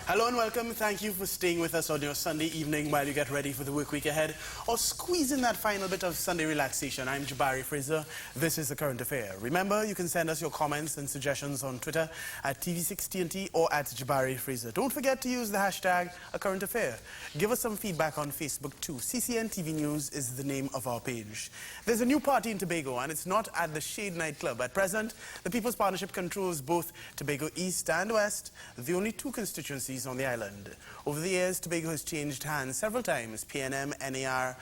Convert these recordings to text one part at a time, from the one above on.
Hello and welcome. Thank you for staying with us on your Sunday evening while you get ready for the work week ahead or squeeze in that final bit of Sunday relaxation. I'm JABARI, FRASER. This is The Current Affair. Remember, you can send us your comments and suggestions on Twitter at TV6TNT or at JABARI FRASER. Don't forget to use the hashtag A Current Affair. Give us some feedback on Facebook too. CCN TV News is the name of our page. There's a new party in Tobago and it's not at the Shade nightclub. At present, the People's Partnership controls both Tobago East and West, the only two constituencies on the island. Over the years, Tobago has changed hands several times, PNM, NAR,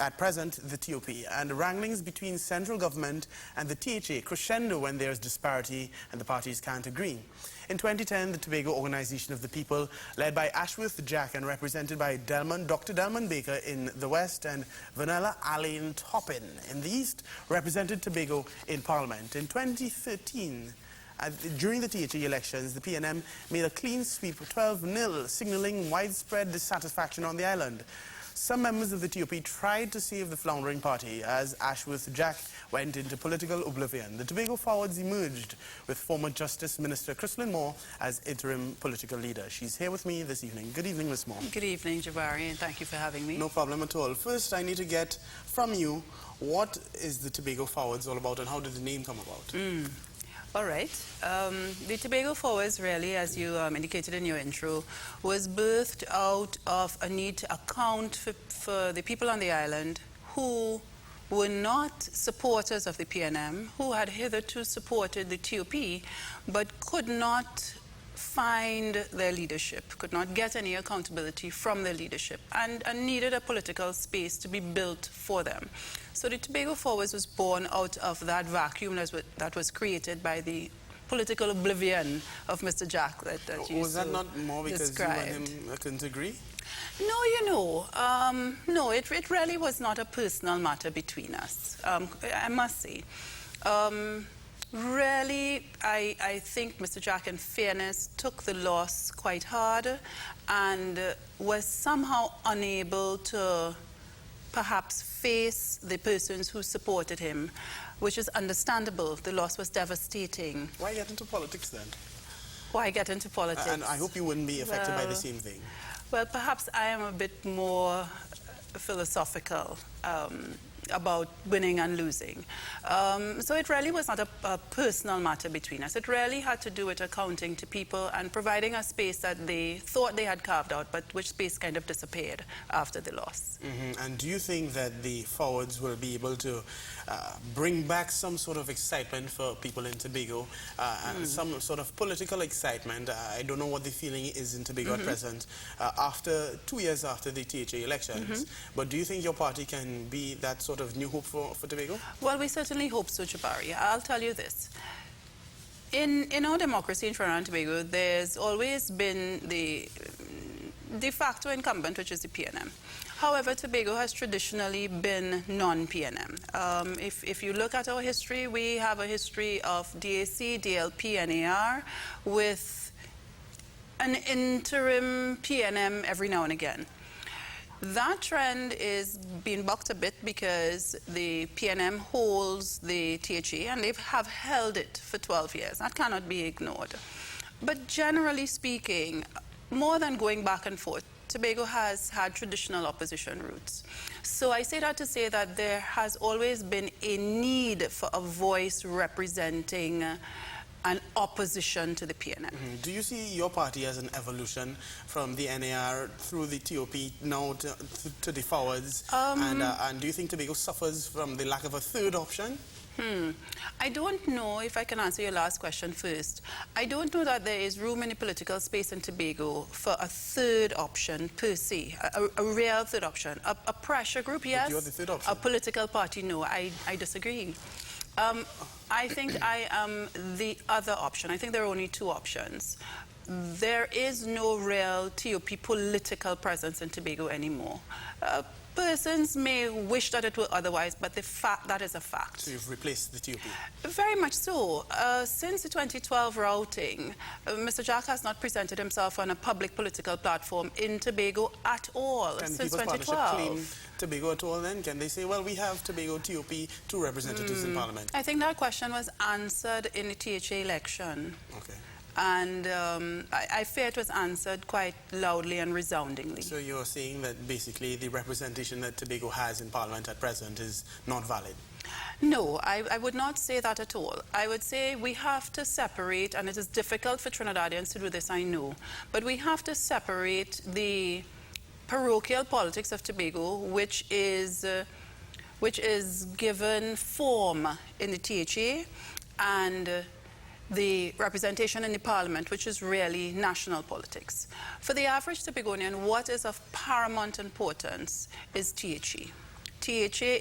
at present the TOP, and wranglings between central government and the THA crescendo when there's disparity and the parties can't agree. In 2010, the Tobago Organisation of the People, led by Ashworth Jack and represented by Dr. Delman Baker in the West and Vanilla Alain Toppin in the East, represented Tobago in Parliament. In 2013, during the THA elections, the PNM made a clean sweep of 12-0, signalling widespread dissatisfaction on the island. Some members of the TOP tried to save the floundering party as Ashworth Jack went into political oblivion. The Tobago Forwards emerged with former Justice Minister Christlyn Moore as Interim Political Leader. She's here with me this evening. Good evening, Ms. Moore. Good evening, JABARI, and thank you for having me. No problem at all. First, I need to get from you, what is the Tobago Forwards all about and how did the name come about? All right. The Tobago Forwards, really, as you indicated in your intro, was birthed out of a need to account for the people on the island who were not supporters of the PNM, who had hitherto supported the TOP, but could not find their leadership, could not get any accountability from their leadership, and needed a political space to be built for them. So the Tobago Forwards was born out of that vacuum that was created by the political oblivion of Mr. Jack that you Was that not more because described. you and him couldn't agree? No, no, it really was not a personal matter between us, I must say. Really, I think Mr. Jack, in fairness, took the loss quite hard and was somehow unable to perhaps face the persons who supported him, which is understandable. The loss was devastating. Why get into politics then? Why get into politics? And I hope you wouldn't be affected by the same thing. Well, perhaps I am a bit more philosophical about winning and losing. So it really was not a personal matter between us. It really had to do with accounting to people and providing a space that they thought they had carved out, but which space kind of disappeared after the loss. And do you think that the Forwards will be able to bring back some sort of excitement for people in Tobago, and some sort of political excitement? I don't know what the feeling is in Tobago at present, after 2 years after the THA elections. But do you think your party can be that sort of new hope for Tobago? Well, we certainly hope so, JABARI. I'll tell you this. In our democracy in Trinidad and Tobago, there's always been the de facto incumbent, which is the PNM. However, Tobago has traditionally been non-PNM. If you look at our history, we have a history of DAC, DLP, NAR, with an interim PNM every now and again. That trend is being bucked a bit because the PNM holds the THA and they have held it for 12 years. That cannot be ignored. But generally speaking, more than going back and forth, Tobago has had traditional opposition roots. So I say that to say that there has always been a need for a voice representing an opposition to the PNM. Do you see your party as an evolution from the NAR through the TOP now to the Forwards? And do you think Tobago suffers from the lack of a third option? I don't know if I can answer your last question first. I don't know that there is room in the political space in Tobago for a third option per se, a real third option. A pressure group, yes. But you're the third option. A political party, no. I disagree. I think I am the other option. I think there are only two options. There is no real TOP political presence in Tobago anymore. Persons may wish that it were otherwise, but that is a fact. So you've replaced the TOP? Very much so. Since the 2012 routing, Mr. Jack has not presented himself on a public political platform in Tobago at all since 2012. Claim Tobago at all then? Can they say, well, we have Tobago TOP, 2 representatives in Parliament? I think that question was answered in the THA election. Okay. And I fear it was answered quite loudly and resoundingly. So you're saying that basically the representation that Tobago has in Parliament at present is not valid? No, I would not say that at all. I would say we have to separate, and it is difficult for Trinidadians to do this, I know, but we have to separate the parochial politics of Tobago, which is given form in the THA, and the representation in the Parliament, which is really national politics. For the average Tobagonian, what is of paramount importance is THA. THA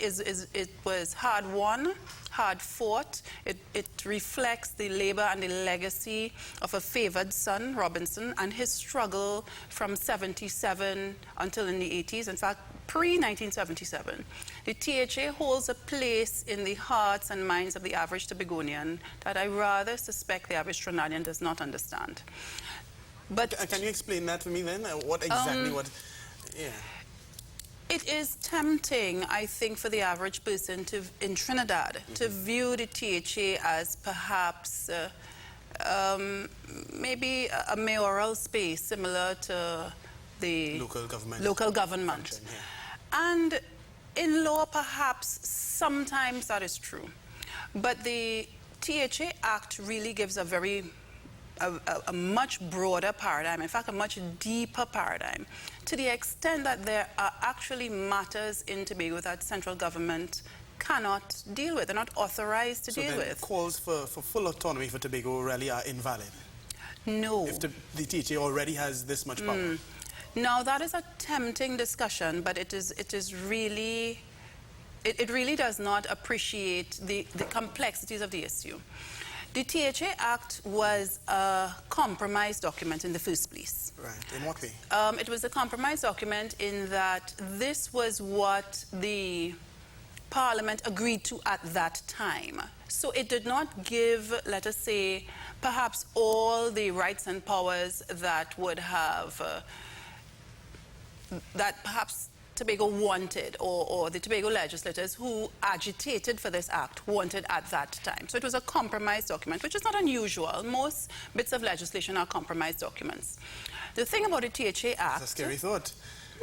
it was hard won, hard fought. It reflects the labor and the legacy of a favored son, Robinson, and his struggle from 77 until in the 80s. In fact, pre-1977. The THA holds a place in the hearts and minds of the average Tobagonian that I rather suspect the average Trinidadian does not understand. But can you explain that to me then? What exactly, yeah. It is tempting, I think, for the average person in Trinidad to view the THA as perhaps maybe a mayoral space similar to the local government. Function, yeah. And in law, perhaps, sometimes that is true. But the THA Act really gives a much broader paradigm, in fact, a much deeper paradigm, to the extent that there are actually matters in Tobago that central government cannot deal with, they're not authorized to deal with. So calls for full autonomy for Tobago really are invalid? No. If the THA already has this much power? Now, that is a tempting discussion, but it really does not appreciate the complexities of the issue. The THA Act was a compromise document in the first place. Right. In what way? It was a compromise document in that this was what the Parliament agreed to at that time. So it did not give, let us say, perhaps all the rights and powers that would have, that perhaps Tobago wanted, or the Tobago legislators who agitated for this act wanted at that time. So it was a compromise document, which is not unusual. Most bits of legislation are compromise documents. The thing about the THA Act... That's a scary thought.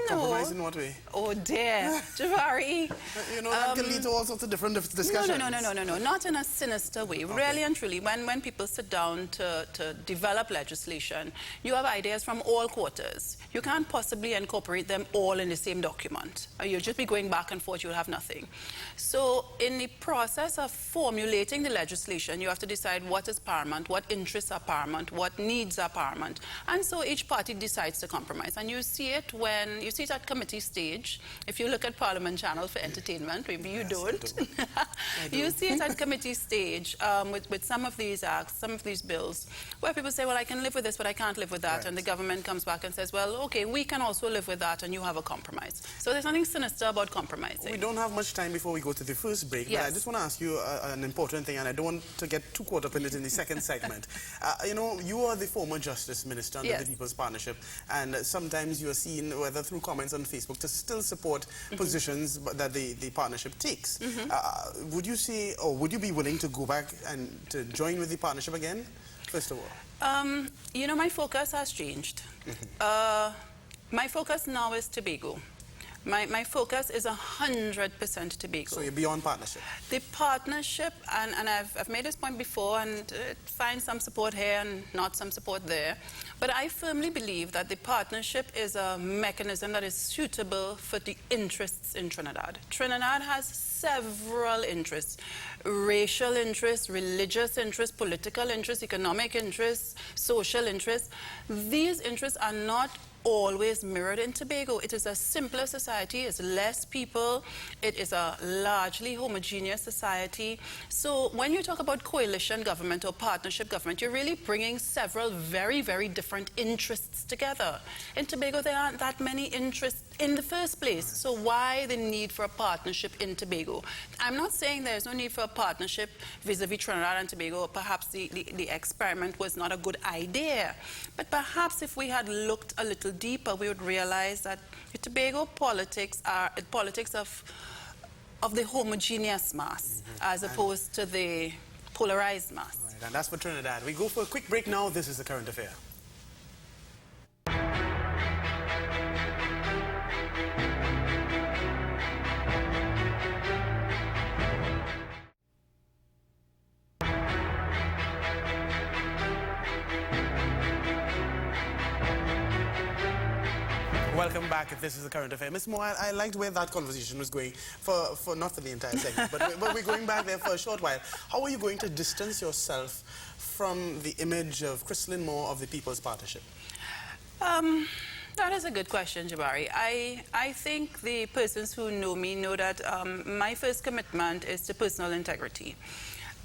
No. Compromise in what way? Oh dear, JABARI. You know, that can lead to all sorts of different discussions. No, not in a sinister way. Okay. Really and truly, when people sit down to develop legislation, you have ideas from all quarters. You can't possibly incorporate them all in the same document. You'll just be going back and forth, you'll have nothing. So in the process of formulating the legislation, you have to decide what is paramount, what interests are paramount, what needs are paramount. And so each party decides to compromise. And you see it when you see it at committee stage. If you look at Parliament Channel for entertainment, maybe you don't. You see it at committee stage with some of these acts, some of these bills, where people say, well, I can live with this, but I can't live with that. Right. And the government comes back and says, well, okay, we can also live with that, and you have a compromise. So there's nothing sinister about compromising. We don't have much time before we go to the first break, yes. But I just want to ask you an important thing, and I don't want to get too caught up in it in the second segment. You know, you are the former Justice Minister under yes. the People's Partnership, and sometimes you are seen, whether through comments on Facebook, to still support positions that the partnership takes. Would you say, or would you be willing to go back and to join with the partnership again, first of all? You know, my focus has changed. My focus now is Tobago. My focus is 100% Tobago. So you're beyond partnership? The partnership, and I've made this point before, and find some support here and not some support there, but I firmly believe that the partnership is a mechanism that is suitable for the interests in Trinidad. Trinidad has several interests: racial interests, religious interests, political interests, economic interests, social interests. These interests are not always mirrored in Tobago. It is a simpler society, it's less people, it is a largely homogeneous society. So when you talk about coalition government or partnership government, you're really bringing several very, very different interests together. In Tobago, there aren't that many interests in the first place. So why the need for a partnership in Tobago? I'm not saying there's no need for a partnership vis-a-vis Trinidad and Tobago. Perhaps the experiment was not a good idea. But perhaps if we had looked a little deeper, we would realize that the Tobago politics are politics of the homogeneous mass, as opposed to the polarized mass. Right. and that's for Trinidad. We go for a quick break now. This is the current affair. Welcome back. If this is the current affair, Ms. Moore, I liked where that conversation was going. For not for the entire segment, but we're going back there for a short while. How are you going to distance yourself from the image of Christlyn Moore of the People's Partnership? That is a good question, Jabari. I think the persons who know me know that my first commitment is to personal integrity.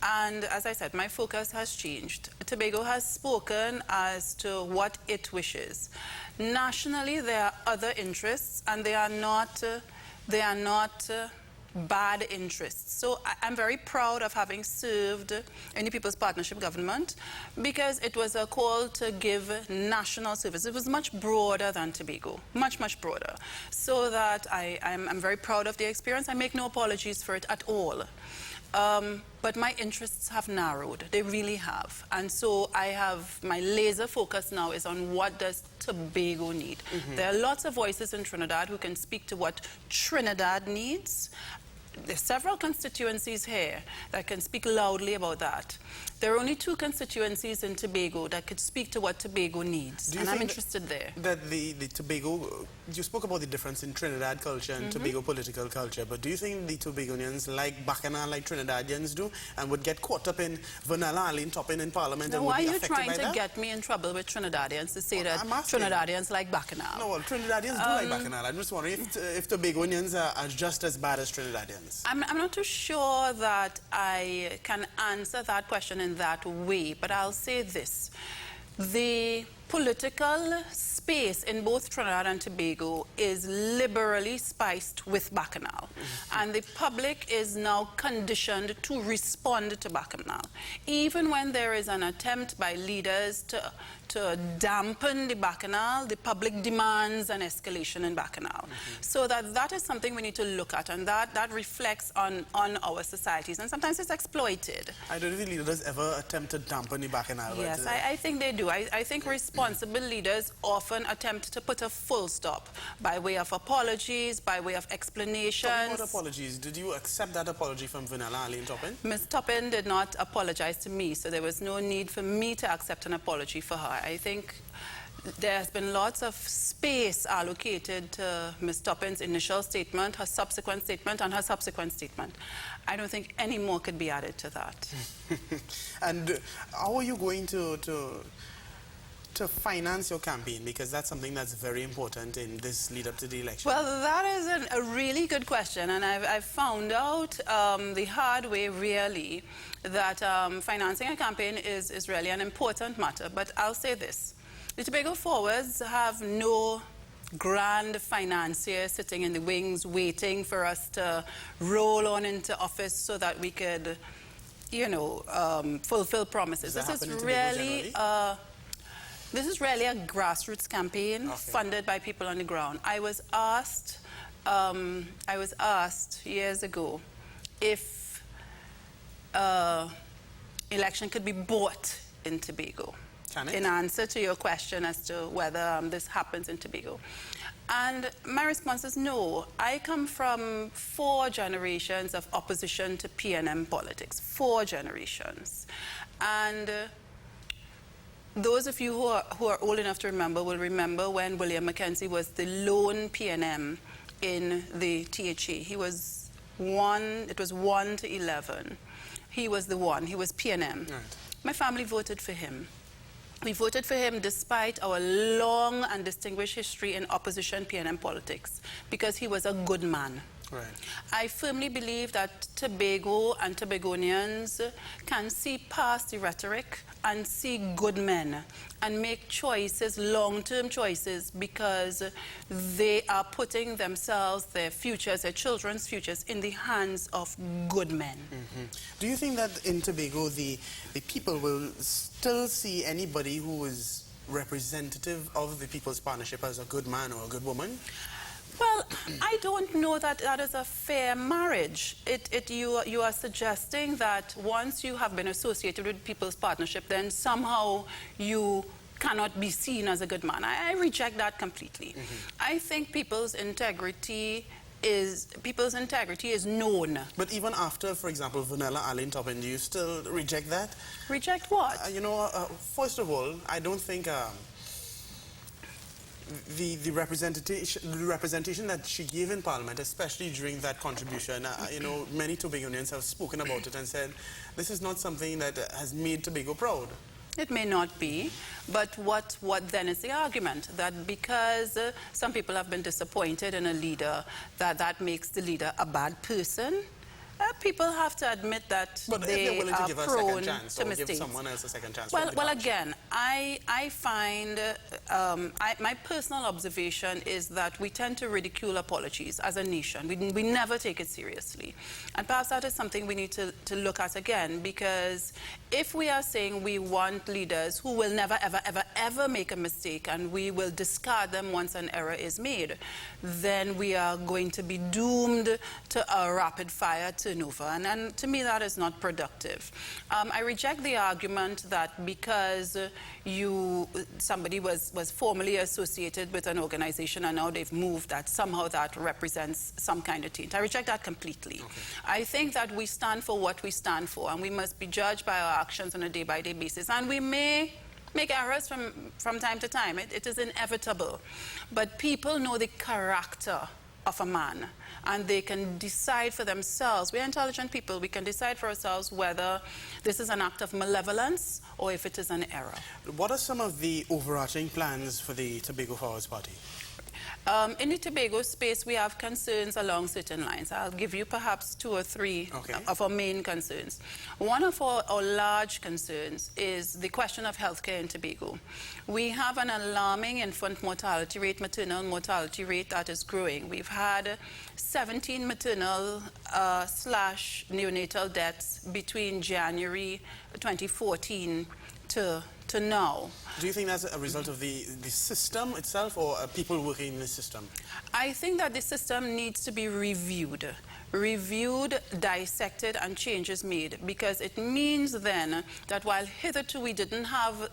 And as I said, my focus has changed. Tobago has spoken as to what it wishes. Nationally, there are other interests, and they are not bad interests. So I'm very proud of having served in the People's Partnership government because it was a call to give national service. It was much broader than Tobago, much, much broader. So that I'm very proud of the experience. I make no apologies for it at all. But my interests have narrowed. They really have. And so my laser focus now is on what does Tobago need. There are lots of voices in Trinidad who can speak to what Trinidad needs. There's several constituencies here that can speak loudly about that. There are only 2 constituencies in Tobago that could speak to what Tobago needs, and I'm interested there. That the Tobago, you spoke about the difference in Trinidad culture and Tobago political culture, but do you think the Tobagonians like Bacchanal like Trinidadians do and would get caught up in vanilla and topping in Parliament and would be affected by that? Why are you trying to get me in trouble with Trinidadians to say that Trinidadians like Bacchanal? No, well, Trinidadians do like Bacchanal. I'm just wondering if Tobagonians are just as bad as Trinidadians. I'm not too sure that I can answer that question in that way, but I'll say this. The political space in both Trinidad and Tobago is liberally spiced with Bacchanal. And the public is now conditioned to respond to Bacchanal. Even when there is an attempt by leaders to dampen the Bacchanal, the public demands an escalation in Bacchanal. So that is something we need to look at, and that reflects on our societies, and sometimes it's exploited. I don't think leaders ever attempt to dampen the Bacchanal. Yes, I think they do. I think responsible leaders often attempt to put a full stop by way of apologies, by way of explanations. Talking about apologies, did you accept that apology from Vanilla Arlene Toppin? Ms. Toppin did not apologize to me, so there was no need for me to accept an apology for her. I think there has been lots of space allocated to Ms. Toppin's initial statement, her subsequent statement, and her subsequent statement. I don't think any more could be added to that. And how are you going to finance your campaign? Because that's something that's very important in this lead up to the election. Well, that is a really good question, and I've found out the hard way, really, that financing a campaign is really an important matter. But I'll say this. The Tobago Forwards have no grand financier sitting in the wings waiting for us to roll on into office so that we could, you know, fulfill promises. This is really a grassroots campaign funded by people on the ground. I was asked years ago if election could be bought in Tobago. In answer to your question as to whether this happens in Tobago. And my response is no. I come from 4 generations of opposition to PNM politics. 4 generations. And those of you who are old enough to remember will remember when William Mackenzie was the lone PNM in the THA. He was it was 1 to 11. He was the one. He was PNM. Right. My family voted for him. We voted for him despite our long and distinguished history in opposition PNM politics because he was a good man. Right. I firmly believe that Tobago and Tobagonians can see past the rhetoric and see good men and make choices, long-term choices, because they are putting themselves, their futures, their children's futures in the hands of good men. Do you think that in Tobago the people will still see anybody who is representative of the People's Partnership as a good man or a good woman? Well, I don't know that that is a fair marriage. You are suggesting that once you have been associated with People's Partnership, then somehow you cannot be seen as a good man. I reject that completely. I think people's integrity is known. But even after, for example, Vanilla Allen Toppin, do you still reject that? Reject what? First of all, I don't think the representation that she gave in Parliament, especially during that contribution, many Tobagonians have spoken about it and said this is not something that has made Tobago proud. It may not be, but what then is the argument? That because some people have been disappointed in a leader, that makes the leader a bad person? People have to admit that they are prone to mistakes. Give someone else a second chance. Well, again, I find my personal observation is that we tend to ridicule apologies as a nation. We never take it seriously, and perhaps that is something we need to look at again. Because if we are saying we want leaders who will never, ever, ever, ever make a mistake, and we will discard them once an error is made, then we are going to be doomed to a rapid fire turnover, and to me that is not productive. I reject the argument that because somebody was formerly associated with an organization and now they've moved, that somehow that represents some kind of taint. I reject that completely. Okay. I think that we stand for what we stand for, and we must be judged by our actions on a day-by-day basis, and we may make errors from time to time. It is inevitable. But people know the character of a man, and they can decide for themselves. We're intelligent people. We can decide for ourselves whether this is an act of malevolence or if it is an error. What are some of the overarching plans for the Tobago Forwards Party? In the Tobago space, we have concerns along certain lines. I'll give you perhaps 2 or 3 of our main concerns. One of our large concerns is the question of healthcare in Tobago. We have an alarming infant mortality rate, maternal mortality rate that is growing. We've had 17 maternal / neonatal deaths between January 2014 to now. Do you think that's a result of the system itself, or people working in the system? I think that the system needs to be reviewed, dissected, and changes made, because it means then that while hitherto we didn't have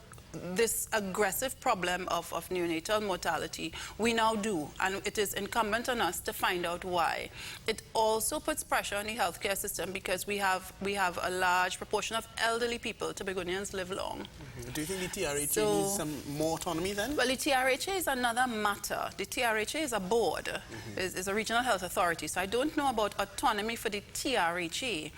this aggressive problem of neonatal mortality, we now do, and it is incumbent on us to find out why. It also puts pressure on the healthcare system because we have a large proportion of elderly people. Tobagonians live long. Do you think the TRHA needs some more autonomy then? Well, the TRHA is another matter. The TRHA is a board, is a regional health authority, so I don't know about autonomy for the TRHA.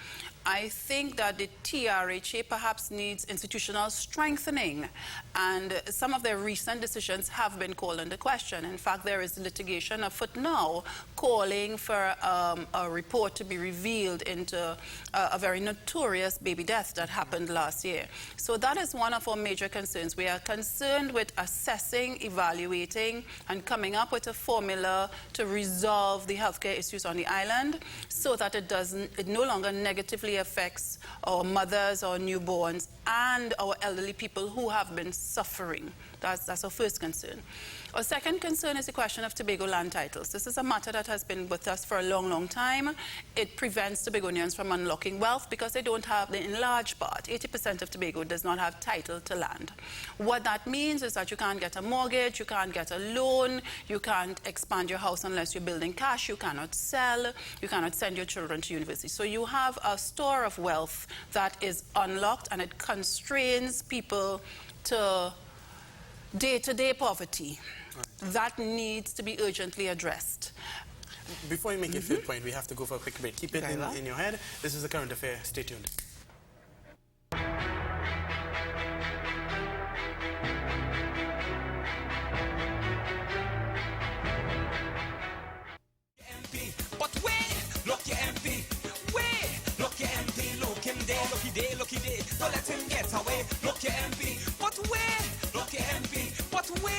I think that the TRHA perhaps needs institutional strengthening, and some of their recent decisions have been called into question. In fact, there is litigation afoot now calling for a report to be revealed into a very notorious baby death that happened last year. So that is one of our major concerns. We are concerned with assessing, evaluating, and coming up with a formula to resolve the healthcare issues on the island so that it no longer negatively affects our mothers, our newborns, and our elderly people who have been suffering. That's our first concern. Our second concern is the question of Tobago land titles. This is a matter that has been with us for a long, long time. It prevents Tobagonians from unlocking wealth because they don't have, in large part, 80% of Tobago does not have title to land. What that means is that you can't get a mortgage, you can't get a loan, you can't expand your house unless you're building cash, you cannot sell, you cannot send your children to university. So you have a store of wealth that is unlocked, and it constrains people to day-to-day poverty. That needs to be urgently addressed. Before you make your third point, we have to go for a quick break. Keep it in your head. This is the current affair. Stay tuned. Lucky day, don't let him get away. Look your MP, but where? Look your MP, but where?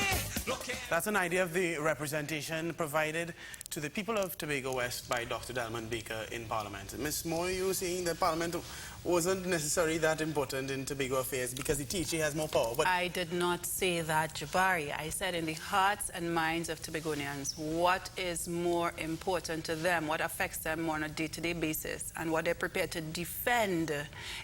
That's an idea of the representation provided to the people of Tobago West by Dr. Dalman Baker in Parliament. Ms. Moore, you were saying that Parliament wasn't necessarily that important in Tobago affairs because the THA has more power. But I did not say that, Jabari. I said in the hearts and minds of Tobagonians, what is more important to them, what affects them more on a day-to-day basis, and what they're prepared to defend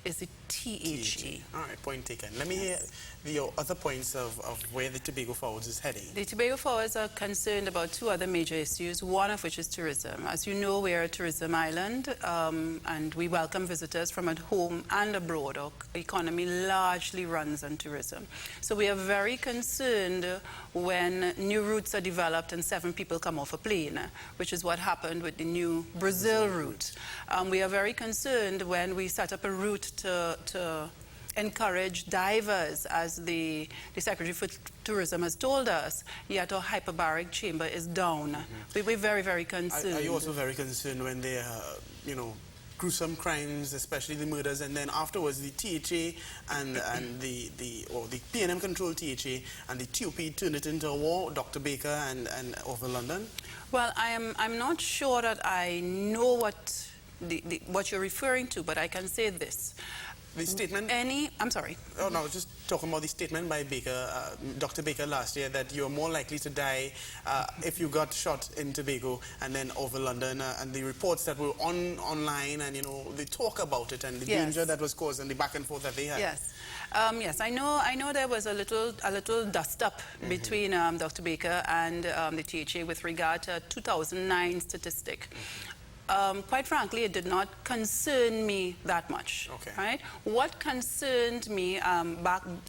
is the THA. All right, point taken. Let me hear your other points of where the Tobago Forwards is heading. The Tobago Forwards are concerned about two other major issues, one of which is tourism. As you know, we are a tourism island, and we welcome visitors from at home and abroad. Our economy largely runs on tourism. So we are very concerned when new routes are developed and 7 people come off a plane, which is what happened with the new Brazil route. We are very concerned when we set up a route to encourage divers, as the Secretary for Tourism has told us, yet our hyperbaric chamber is down. We're very, very concerned. Are you also very concerned when there are, you know, gruesome crimes, especially the murders, and then afterwards the THA and the PNM controlled THA and the TUP turned it into a war, Dr. Baker and over London? Well, I'm not sure that I know what you're referring to, but I can say this. The statement? I'm sorry. Oh, no, just talking about the statement by Baker, Dr. Baker last year, that you're more likely to die if you got shot in Tobago and then over London, and the reports that were online, and, you know, they talk about it and the danger that was caused and the back and forth that they had. Yes. Yes, I know there was a little dust-up between Dr. Baker and the THA with regard to a 2009 statistic. Quite frankly, it did not concern me that much. Okay. Right? What concerned me,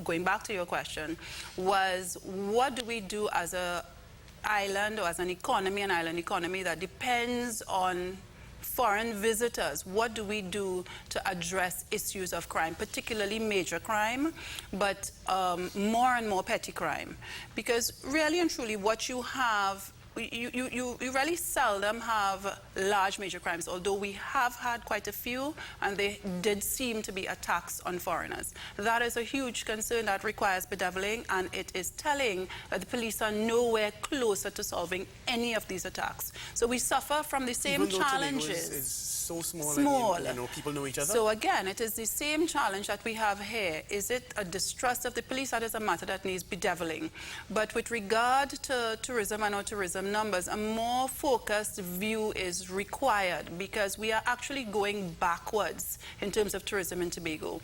going back to your question, was what do we do as an island or as an island economy that depends on foreign visitors? What do we do to address issues of crime, particularly major crime, but more and more petty crime? Because really and truly what you have, you really seldom have large major crimes, although we have had quite a few, and they did seem to be attacks on foreigners. That is a huge concern that requires bedeviling, and it is telling that the police are nowhere closer to solving any of these attacks. So we suffer from the same challenges. Tobago is so small. And, you know, people know each other. So again, it is the same challenge that we have here. Is it a distrust of the police? That is a matter that needs bedeviling. But with regard to tourism and our tourism numbers, a more focused view is required, because we are actually going backwards in terms of tourism in Tobago.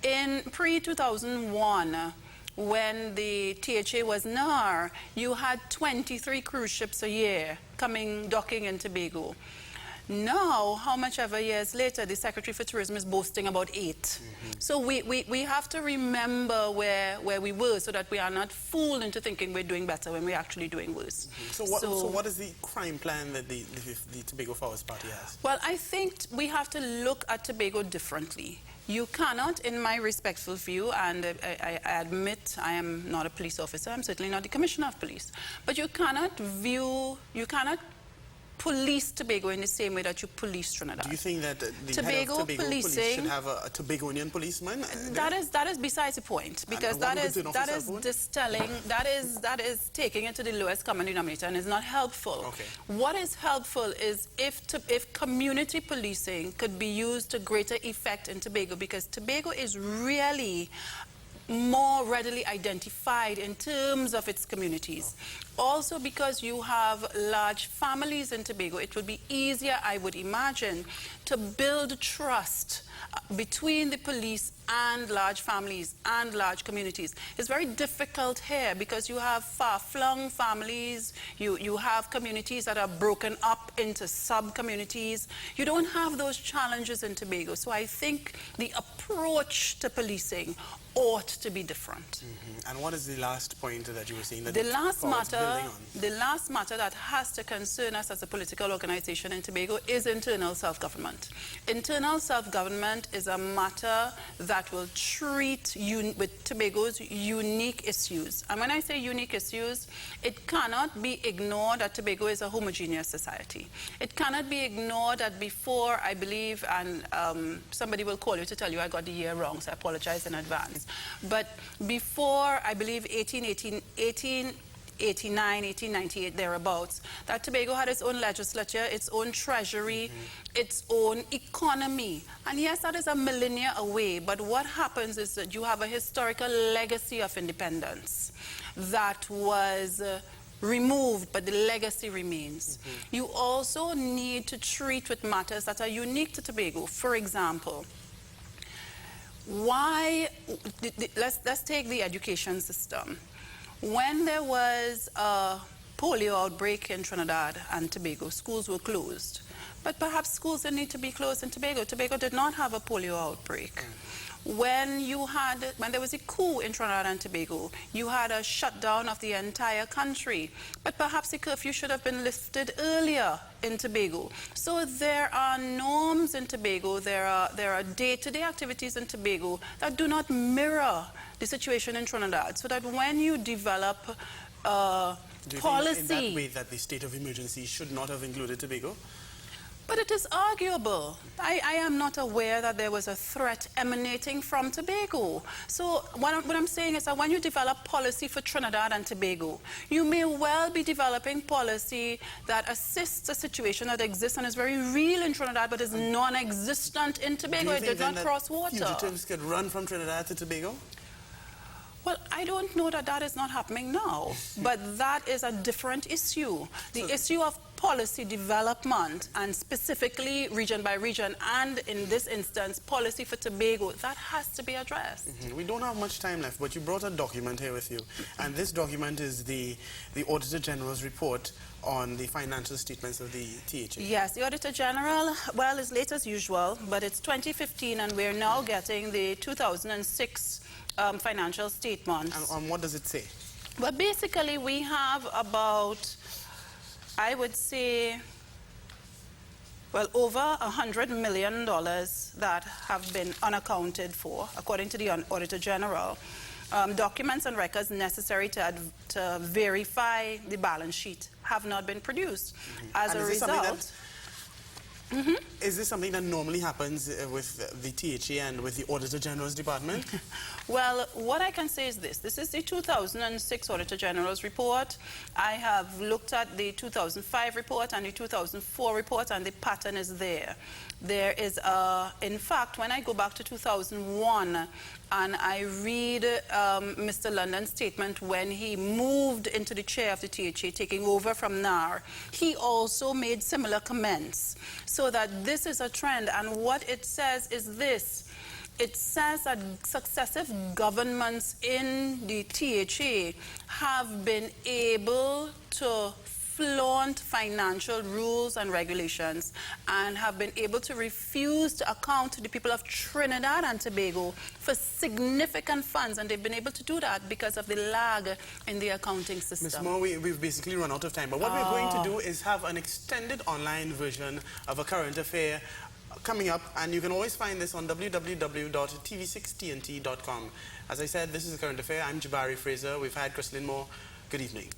In pre-2001, when the THA was NAR, you had 23 cruise ships a year docking in Tobago. Now, how much ever years later, the Secretary for Tourism is boasting about 8. So we have to remember where we were, so that we are not fooled into thinking we're doing better when we're actually doing worse. So what is the crime plan that the Tobago Forwards Party has? Well, I think we have to look at Tobago differently. You cannot, in my respectful view, and I admit I am not a police officer, I'm certainly not the Commissioner of Police, but you cannot police Tobago in the same way that you police Trinidad. Do you think that the Tobago head of Tobago policing, police should have a Tobagonian policeman? That is besides the point, because that is taking it to the lowest common denominator and is not helpful. Okay. What is helpful is if community policing could be used to greater effect in Tobago, because Tobago is really more readily identified in terms of its communities. Also, because you have large families in Tobago, it would be easier, I would imagine, to build trust between the police and large families and large communities. It's very difficult here because you have far-flung families, you have communities that are broken up into sub-communities. You don't have those challenges in Tobago. So I think the approach to policing ought to be different. And what is the last point that you were saying? That the last matter that has to concern us as a political organization in Tobago is internal self-government. Internal self-government is a matter that will treat with Tobago's unique issues. And when I say unique issues, it cannot be ignored that Tobago is a homogeneous society. It cannot be ignored that before, I believe, and somebody will call you to tell you I got the year wrong, so I apologize in advance. But before, I believe, 1889, 1898, thereabouts, that Tobago had its own legislature, its own treasury, its own economy. And yes, that is a millennia away, but what happens is that you have a historical legacy of independence that was removed, but the legacy remains. You also need to treat with matters that are unique to Tobago. For example, let's take the education system. When there was a polio outbreak in Trinidad and Tobago, schools were closed. But perhaps schools didn't need to be closed in Tobago. Tobago did not have a polio outbreak. When there was a coup in Trinidad and Tobago, you had a shutdown of the entire country. But perhaps the curfew should have been lifted earlier in Tobago. So there are norms in Tobago, there are day-to-day activities in Tobago that do not mirror the situation in Trinidad. So that when you develop Do you policy... think in that way that the state of emergency should not have included Tobago? But it is arguable. I am not aware that there was a threat emanating from Tobago. So what I'm saying is that when you develop policy for Trinidad and Tobago, you may well be developing policy that assists a situation that exists and is very real in Trinidad but is non-existent in Tobago. It did not cross water. Fugitives could run from Trinidad to Tobago? Well, I don't know that that is not happening now, but that is a different issue. The issue of policy development, and specifically region by region, and in this instance, policy for Tobago, that has to be addressed. We don't have much time left, but you brought a document here with you, and this document is the Auditor General's report on the financial statements of the THA. Yes, the Auditor General, well, is late as usual, but it's 2015, and we're now getting the 2006 financial statements. And what does it say? Well, basically, we have about, I would say, well, over $100 million that have been unaccounted for, according to the Auditor General. Documents and records necessary to verify the balance sheet have not been produced. As a result... Is this something that normally happens with the THA and with the Auditor General's department? Well, what I can say is this. This is the 2006 Auditor General's report. I have looked at the 2005 report and the 2004 report, and the pattern is there. There is in fact, when I go back to 2001 and I read Mr. London's statement when he moved into the chair of the THA, taking over from NAR, he also made similar comments. So that this is a trend, and what it says is this. It says that successive governments in the THA have been able to flaunt financial rules and regulations and have been able to refuse to account to the people of Trinidad and Tobago for significant funds, and they've been able to do that because of the lag in the accounting system. Ms. Moore, we've basically run out of time, but what we're going to do is have an extended online version of a current affair coming up, and you can always find this on www.tv6tnt.com. As I said, this is a current affair. I'm JABARI FRASER. We've had Christlyn Moore. Good evening.